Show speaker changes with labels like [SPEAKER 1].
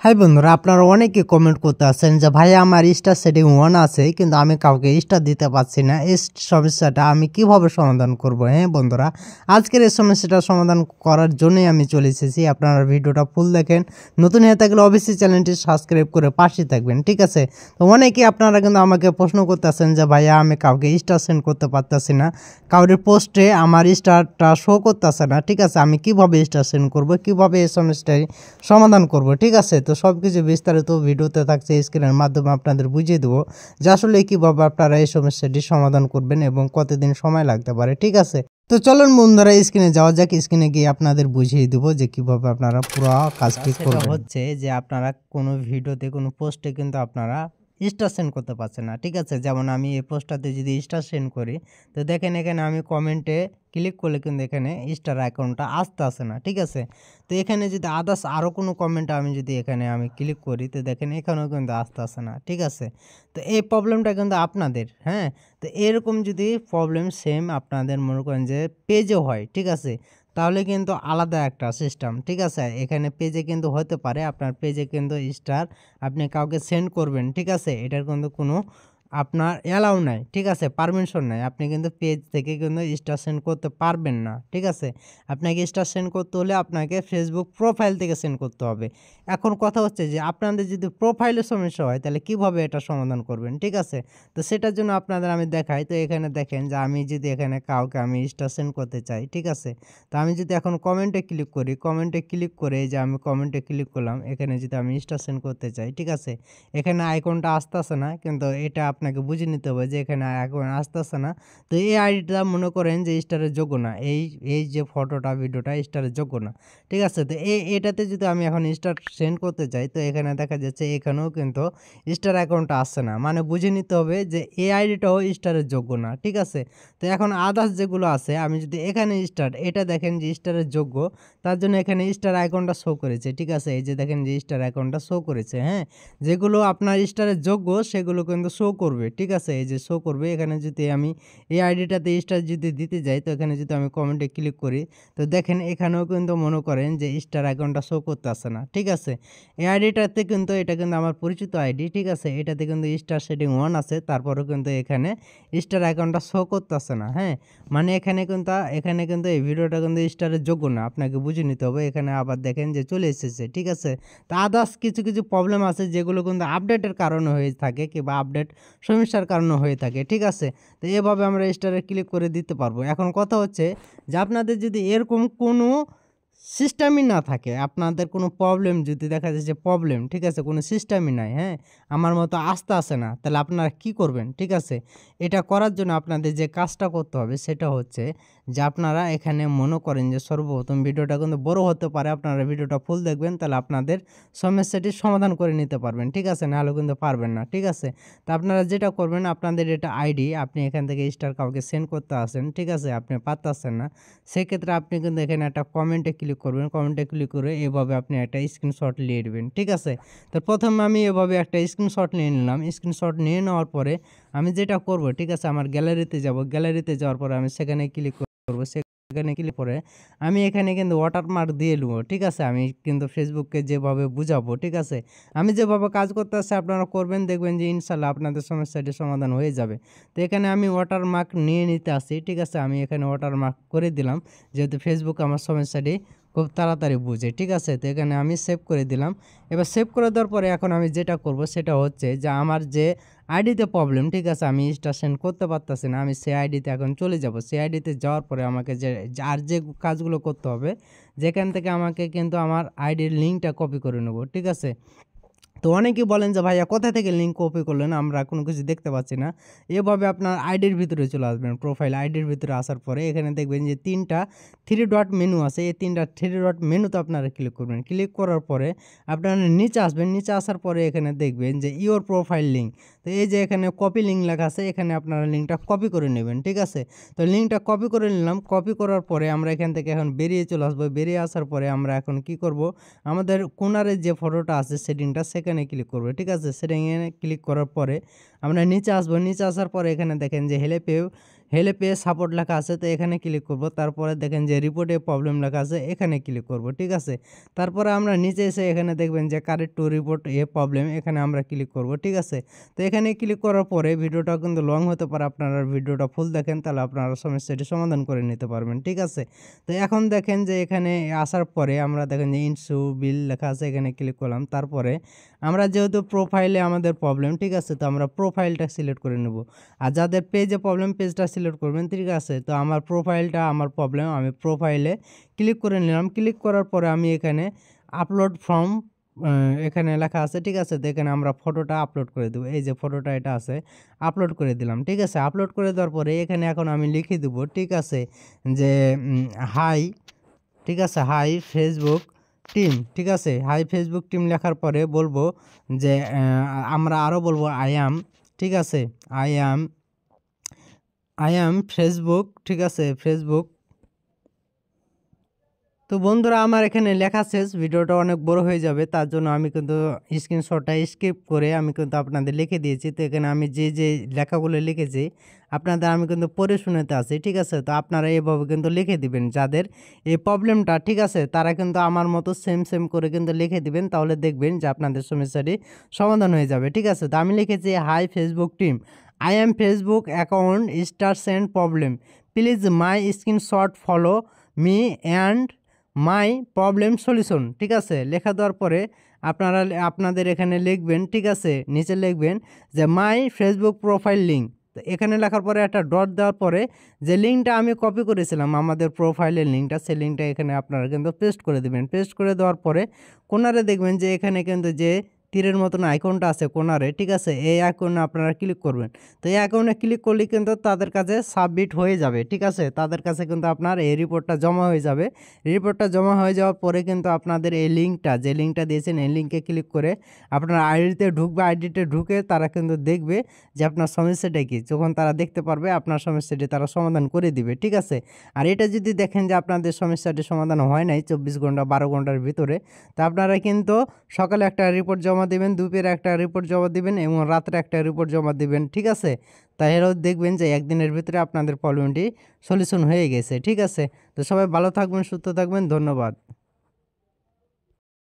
[SPEAKER 1] High বন্ধুরা, আপনারা অনেকে কমেন্ট করতে আসেন যে ভাই আমার স্টার সেটিং 1 আছে কিন্তু আমি কাউকে স্টার দিতে পারছি না। এই সমস্যাটা আমি কিভাবে সমাধান করব? হ্যাঁ বন্ধুরা, আজকের এই সমস্যাটা সমাধান করার জন্যই আমি চলে এসেছি। আপনারা ভিডিওটা ফুল দেখেন, নতুন হয়ে থাকলে অবশ্যই চ্যানেলটি সাবস্ক্রাইব করে পাশে থাকবেন, ঠিক আছে? তো অনেকে আপনারা কিন্তু আমাকে প্রশ্ন করতেছেন যে ভাইয়া আমি কাউকে স্টার সেন্ড করতে পারতেছি না, কাউরের পোস্টে আমার স্টারটা শো করতেছে না, ঠিক আছে? আমি কিভাবে স্টার সেন্ড করব, কিভাবে এই সমস্যাটি সমাধান করব, ঠিক আছে? তো সব কিছু বিস্তারিত ভিডিওতে থাকছে, স্ক্রিনের মাধ্যমে আপনাদের বুঝিয়ে দেবো যে আসলে কীভাবে আপনারা এই সমস্যাটি সমাধান করবেন এবং কতদিন সময় লাগতে পারে, ঠিক আছে? তো চলুন বন্ধুরা স্ক্রিনে যাওয়া যাক। স্ক্রিনে গিয়ে আপনাদের বুঝিয়ে দেবো যে কীভাবে আপনারা পুরো কাজটি করবেন। হচ্ছে যে আপনারা কোনো ভিডিওতে কোনো পোস্টে কিন্তু আপনারা স্টার সেন্ড করতে পারছেন না, ঠিক আছে? যেমন আমি এই পোস্টটাতে যদি স্টার সেন্ড করি, তো দেখেন এখানে আমি কমেন্টে ক্লিক করলে কিন্তু এখানে স্টার আইকনটা আসতে না, ঠিক আছে? তো এখানে যদি আদার্স আরও কোনো কমেন্ট আমি যদি এখানে আমি ক্লিক করি, তো দেখেন এখানেও কিন্তু আসতে না, ঠিক আছে? তো এই প্রবলেমটা কিন্তু আপনাদের, হ্যাঁ? তো এরকম যদি প্রবলেম সেম আপনাদের মনে করেন যে পেজে হয়, ঠিক আছে? তাহলে কিন্তু আলাদা একটা সিস্টেম, ঠিক আছে? এখানে পেজে কিন্তু হতে পারে আপনার পেজে কিন্তু স্টার আপনি কাউকে সেন্ড করবেন, ঠিক আছে? এটার কিন্তু কোনো আপনার অ্যালাউ নাই, ঠিক আছে? পারমিশন নাই। আপনি কিন্তু পেজ থেকে কিন্তু স্টার সেন্ড করতে পারবেন না, ঠিক আছে? আপনাকে স্টার সেন্ড করতে হলে আপনাকে ফেসবুক প্রোফাইল থেকে সেন্ড করতে হবে। এখন কথা হচ্ছে যে আপনাদের যদি প্রোফাইলে সমস্যা হয় তাহলে কিভাবে এটা সমাধান করবেন, ঠিক আছে? তো সেটার জন্য আপনাদের আমি দেখাই। তো এখানে দেখেন যে আমি যদি এখানে কাউকে আমি স্টার সেন্ড করতে চাই, ঠিক আছে? তো আমি যদি এখন কমেন্টে ক্লিক করি, কমেন্টে ক্লিক করে এই যে আমি কমেন্টে ক্লিক করলাম, এখানে যদি আমি স্টার সেন্ড করতে চাই, ঠিক আছে? এখানে আইকনটা আসতেছে না, কিন্তু এটা আপনাকে বুঝে নিতে হবে যে এখানে আইকন আসতেছে না। তো এই আইডিটা মনে করেন যে স্টারের যোগ্য না। এই যে ফটোটা ভিডিওটা স্টারের যোগ্য না, ঠিক আছে? তো এটাতে যদি আমি এখন স্টার সেন্ড করতে চাই, তো এখানে দেখা যাচ্ছে এখানেও কিন্তু স্টার আইকনটা আসছে না। মানে বুঝে নিতে হবে যে এই আইডিটাও স্টারের যোগ্য না, ঠিক আছে? তো এখন আদার্স যেগুলো আছে আমি যদি এখানে স্টার এটা দেখেন যে স্টারের যোগ্য, তার জন্য এখানে স্টার আইকনটা শো করেছে, ঠিক আছে? এই যে দেখেন যে স্টার আইকনটা শো করেছে, হ্যাঁ? যেগুলো আপনার স্টারের যোগ্য সেগুলো কিন্তু শো করবে, ঠিক আছে? এই যে শো করবে। এখানে যদি আমি এই আইডিটাতে স্টার যদি দিতে যাই, তো এখানে যদি আমি কমেন্টে ক্লিক করি, তো দেখেন এখানেও কিন্তু মনে করেন যে স্টার আইকনটা শো করতেছে না, ঠিক আছে? এই আইডিটাতে কিন্তু এটা কিন্তু আমার পরিচিত আইডি, ঠিক আছে? এটাতে কিন্তু স্টার সেটিং 1 আছে, তারপরেও কিন্তু এখানে স্টার আইকনটা শো করতেছে না, হ্যাঁ? মানে এখানে কিন্তু এই ভিডিওটা কিন্তু স্টারের যোগ্য না। আপনাকে বুঝে নিতে হবে। এখানে আবার দেখেন যে চলে এসেছে, ঠিক আছে? তো আদার্স কিছু প্রবলেম আছে যেগুলো কিন্তু আপডেটের কারণে হয়ে থাকে কিংবা আপডেট সমস্যার কারণে হয়ে থাকে, ঠিক আছে? তো এভাবে আমরা স্টারে ক্লিক করে দিতে পারবো। এখন কথা হচ্ছে যে আপনাদের যদি এরকম কোনো সিস্টেমই না থাকে, আপনাদের কোনো প্রবলেম যদি দেখা যায় যে প্রবলেম, ঠিক আছে? কোনো সিস্টেমই নাই, হ্যাঁ? আমার মতো আসে না, তাহলে আপনারা কি করবেন, ঠিক আছে? এটা করার জন্য আপনাদের যে কাজটা করতে হবে সেটা হচ্ছে যে আপনারা এখানে মনে করেন যে সর্বপ্রথম ভিডিওটা কিন্তু বড় হতে পারে, আপনারা ভিডিওটা ফুল দেখবেন তাহলে আপনাদের সমস্যাটির সমাধান করে নিতে পারবেন, ঠিক আছে? নাহলে কিন্তু পারবেন না, ঠিক আছে? তো আপনারা যেটা করবেন আপনাদের এটা আইডি আপনি এখান থেকে স্টার কাউকে সেন্ড করতে আসেন, ঠিক আছে? আপনি পারতেছেন না, সেক্ষেত্রে আপনি কিন্তু এখানে একটা কমেন্টে ক্লিক করবেন। কমেন্টে ক্লিক করে এভাবে আপনি একটা স্ক্রিনশট নিয়ে নেবেন, ঠিক আছে? তো প্রথমে আমি এভাবে একটা স্ক্রিনশট নিয়ে নিলাম। স্ক্রিনশট নিয়ে নেওয়ার পরে আমি যেটা করব, ঠিক আছে? আমার গ্যালারিতে যাব। গ্যালারিতে যাওয়ার পরে আমি সেখানে ক্লিক করব। সেখানে ক্লিক করে আমি এখানে কিন্তু ওয়াটারমার্ক দিয়ে নেবো, ঠিক আছে? আমি কিন্তু ফেসবুককে যেভাবে বুঝাবো, ঠিক আছে? আমি যেভাবে কাজ করতেছি আপনারা করবেন, দেখবেন যে ইনশাল্লাহ আপনাদের সমস্যাটি সমাধান হয়ে যাবে। তো এখানে আমি ওয়াটারমার্ক নিয়ে নিতে আসি, ঠিক আছে? আমি এখানে ওয়াটারমার্ক করে দিলাম, যেহেতু ফেসবুক আমার সমস্যাটি খুব তাড়াতাড়ি বুঝে, ঠিক আছে? তো এখানে আমি সেভ করে দিলাম। এবার সেভ করে দেওয়ার পরে এখন আমি যেটা করব সেটা হচ্ছে যে আমার যে আইডিতে প্রবলেম, ঠিক আছে? আমি স্টার সেন্ড করতে পারতেছি না, আমি সেই আইডিতে এখন চলে যাব। সেই আইডিতে যাওয়ার পরে আমাকে আর যে কাজগুলো করতে হবে, যেখান থেকে আমাকে কিন্তু আমার আইডির লিঙ্কটা কপি করে নেব, ঠিক আছে? তো অনেকেই বলেন যে ভাইয়া কোথা থেকে লিঙ্ক কপি করলেন, আমরা কোনো কিছু দেখতে পাচ্ছি না। এভাবে আপনার আইডির ভিতরে চলে আসবেন। প্রোফাইল আইডির ভিতরে আসার পরে এখানে দেখবেন যে 3টা 3 ডট মেনু আছে। এই 3টা 3 ডট মেনুতে আপনারা ক্লিক করবেন। ক্লিক করার পরে আপনারা নিচে আসবেন। নিচে আসার পরে এখানে দেখবেন যে ইওর প্রোফাইল লিঙ্ক। তো এই যে এখানে কপি লিঙ্ক লেখা আছে, এখানে আপনারা লিঙ্কটা কপি করে নেবেন, ঠিক আছে? তো লিঙ্কটা কপি করে নিলাম। কপি করার পরে আমরা এখান থেকে এখন বেরিয়ে চলে আসবো। বেরিয়ে আসার পরে আমরা এখন কি করব, আমাদের কোণারে যে ফটোটা আছে সেটিংটা সেখানে ক্লিক করব, ঠিক আছে? সেটিংয়ে ক্লিক করার পরে আমরা নিচে আসবো। নিচে আসার পরে এখানে দেখেন যে হেল্প এ সাপোর্ট লেখা আছে, তো এখানে ক্লিক করব। তারপরে দেখেন যে রিপোর্টে প্রবলেম লেখা আছে, এখানে ক্লিক করব। ঠিক আছে, তারপরে আমরা নিচে এসে এখানে দেখবেন যে correct to report a problem, এখানে আমরা ক্লিক করব। ঠিক আছে, তো এখানে ক্লিক করার পরে ভিডিওটা কিন্তু লং হতে পারে, আপনারা ভিডিওটা ফুল দেখেন তাহলে আপনারা সমস্যাটি সমাধান করে নিতে পারবেন। ঠিক আছে, তো এখন দেখেন যে এখানে আসার পরে আমরা দেখেন যে ইনসু বিল লেখা আছে, এখানে ক্লিক করলাম। তারপরে আমরা যেহেতু প্রোফাইলে আমাদের প্রবলেম, ঠিক আছে, তো আমরা প্রোফাইলটা সিলেক্ট করে নেব। আর যাদের পেজে প্রবলেম পেজটা সিলেক্ট করবেন। ঠিক আছে, তো আমার প্রোফাইলটা আমার প্রবলেম, আমি প্রোফাইলে ক্লিক করে নিলাম। ক্লিক করার পরে আমি এখানে আপলোড ফর্ম এখানে লেখা আছে। ঠিক আছে, তো এখানে আমরা ফটোটা আপলোড করে দেবো। এই যে ফটোটা এটা আছে, আপলোড করে দিলাম। ঠিক আছে, আপলোড করে দেওয়ার পরে এখানে এখন আমি লিখে দেবো। ঠিক আছে, যে হাই, ঠিক আছে, হাই ফেসবুক টিম। ঠিক আছে, হাই ফেসবুক টিম লেখার পরে বলবো যে আমরা আরও বলবো আই অ্যাম। ঠিক আছে, আই অ্যাম ফেসবুক। ঠিক আছে, ফেসবুক। তো বন্ধুরা আমার এখানে লেখা শেষ, ভিডিওটা অনেক বড় হয়ে যাবে, তার জন্য আমি কিন্তু স্ক্রিনশটটা স্কিপ করে আমি কিন্তু আপনাদের লিখে দিয়েছি। তো এখানে আমি যে যে লেখাগুলো লিখেছি আপনাদের আমি কিন্তু পড়ে শোনাতে আছি। ঠিক আছে, তো আপনারা এভাবে কিন্তু লিখে দিবেন, যাদের এই প্রবলেমটা, ঠিক আছে, তারা কিন্তু আমার মতো সেম সেম করে কিন্তু লিখে দিবেন, তাহলে দেখবেন যে আপনাদের সমস্যাটি সমাধান হয়ে যাবে। ঠিক আছে, তো আমি লিখেছি high Facebook team, I am Facebook account stars and problem, please my screenshot follow me and my problem solution. ঠিক আছে, লেখা দেওয়ার পরে আপনারা আপনাদের এখানে লিখবেন। ঠিক আছে, নিচে লিখবেন যে মাই ফেসবুক প্রোফাইল লিঙ্ক। তো এখানে লেখার পরে একটা ডট দেওয়ার পরে যে লিঙ্কটা আমি কপি করেছিলাম আমাদের প্রোফাইলের লিঙ্কটা, সেই লিঙ্কটা এখানে আপনারা কিন্তু পেস্ট করে দেবেন। পেস্ট করে দেওয়ার পরে কোনারে দেখবেন যে এখানে কিন্তু যে তীরের মতন আইকনটা আছে কোনারে, ঠিক আছে, এই আইকনে আপনারা ক্লিক করবেন। তো এই আইকনে ক্লিক করলে কিন্তু তাদের কাছে সাবমিট হয়ে যাবে। ঠিক আছে, তাদের কাছে কিন্তু আপনার এই রিপোর্টটা জমা হয়ে যাবে। রিপোর্টটা জমা হয়ে যাওয়ার পরে কিন্তু আপনাদের এই লিঙ্কটা, যে লিঙ্কটা দিয়েছেন, এই লিঙ্কে ক্লিক করে আপনার আইডিতে ঢুকবে। আইডিতে ঢুকে তারা কিন্তু দেখবে যে আপনার সমস্যাটা কী। যখন তারা দেখতে পারবে আপনার সমস্যাটি তারা সমাধান করে দিবে। ঠিক আছে, আর এটা যদি দেখেন যে আপনাদের সমস্যাটি সমাধান হয় নাই 24 ঘন্টা 12 ঘন্টার ভিতরে, তো আপনারা কিন্তু সকালে একটা রিপোর্ট জমা দিবেন, দুপুরে একটা রিপোর্ট জমা দিবেন এবং রাত্রে একটা রিপোর্ট জমা দিবেন। ঠিক আছে, তাহলেও দেখবেন যে একদিনের ভিতরে আপনাদের প্রবলেমটি সলিউশন হয়ে গেছে। ঠিক আছে, তো সবাই ভালো থাকবেন, সুস্থ থাকবেন, ধন্যবাদ।